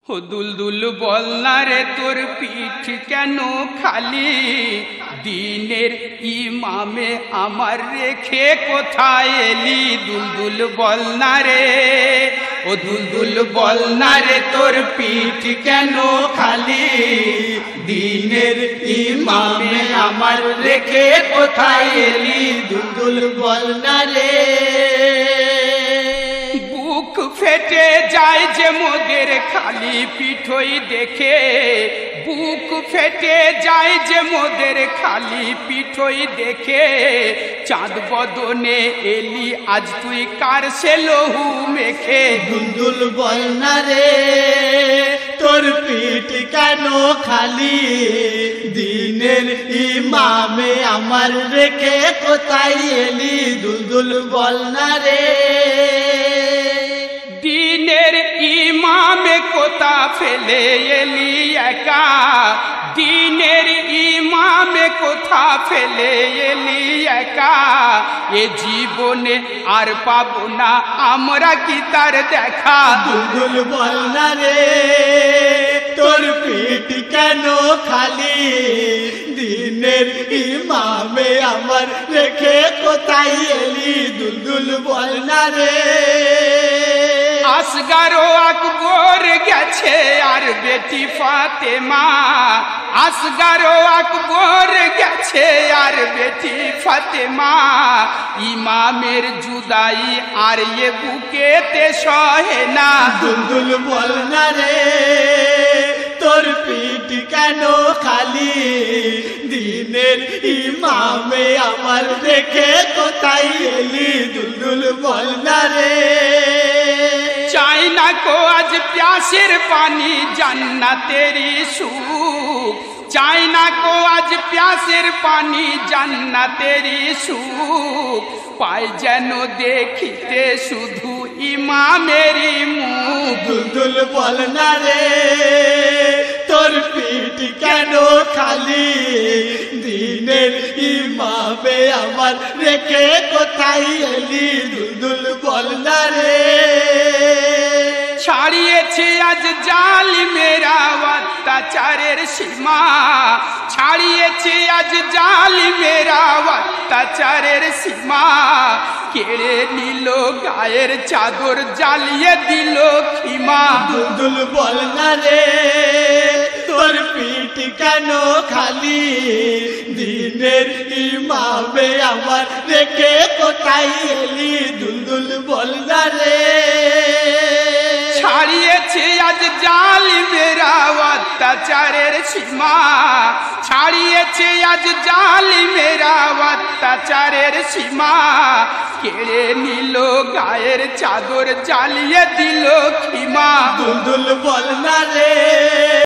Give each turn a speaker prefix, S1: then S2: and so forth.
S1: ও দুলদুল বল না রে তোর পিঠ কেন খালি, দিনের ইমামে আমার রেখে কোথায় এলি। দুলদুল বল না রে, ও দুলদুল বল না রে তোর পিঠ কেন খালি, দিনের ইমামে আমার রেখে কোথায় এলি।
S2: দুলদুল বল না রে।
S1: বুক ফেটে যায় যে মোদের খালি পিঠই দেখে, বুক ফেটে যায় যে মোদের খালি পিঠই দেখে। চাঁদ বদনে এলি আজ তুই কার সে লহু মেখে।
S2: দুলদুল বল না রে তোর পিঠ কেন খালি, দিনের ইমামে আমার রেখে কোথায় এলি। দুলদুল বল না রে।
S1: দিনের ইমামে কোথা ফেলে এলি একা, দিনের ইমামে কোথা ফেলে এলি একা। এ জীবনে আর পাবো না আমরা কি তার দেখা।
S2: দুলদুল বল না রে তোর পিঠ কেন খালি, দিনের ইমামে আমার রেখে কোথায় এলি। দুলদুল বল না রে।
S1: আসগারো আকবর গেছে আর বেটি ফাতেমা, আসগারো আকবর গেছে আর বেটি ফাতেমা। ইমামের জুদাই আর এ বুকেতে সহে না।
S2: দুলদুল বল না রে তোর পিঠ কেন খালি, দিনের ইমামে আমার রেখে কোথায় এলি। দুলদুল বল না রে।
S1: চাই না কো আজ প্যাসের পানি জান্নাতেরি সুখ, চাই না কো আজ প্যাসের পানি জান্নাতেরি সুখ। পাই যেন দেখিতে শুধু ইমামেরই মুখ।
S2: দুলদুল বল না রে তোর পিঠ কেন খালি, দিনের ইমামে আমার রেখে কোথায় এলি। দুলদুল বল না রে।
S1: ছাড়িয়েছে আজ জালিমেরা অত্যাচারের সীমা, ছাড়িয়েছে আজ জালিমেরা অত্যাচারের সীমা। কেড়ে নিল গায়ের চাদর জ্বালিয়ে দিল খিমা।
S2: দুলদুল বল না রে তোর পিঠ কেন খালি, দিনের ইমামে আমার রেখে কোথায় এলি। দুলদুল বল না রে।
S1: ছাড়িয়েছে আজ জালিমেরা অত্যাচারের সীমা, ছাড়িয়েছে আজ জালিমেরা অত্যাচারের সীমা। কেড়ে নিল গায়ের চাদর জ্বালিয়ে দিল খিমা।
S2: দুলদুল বল না রে।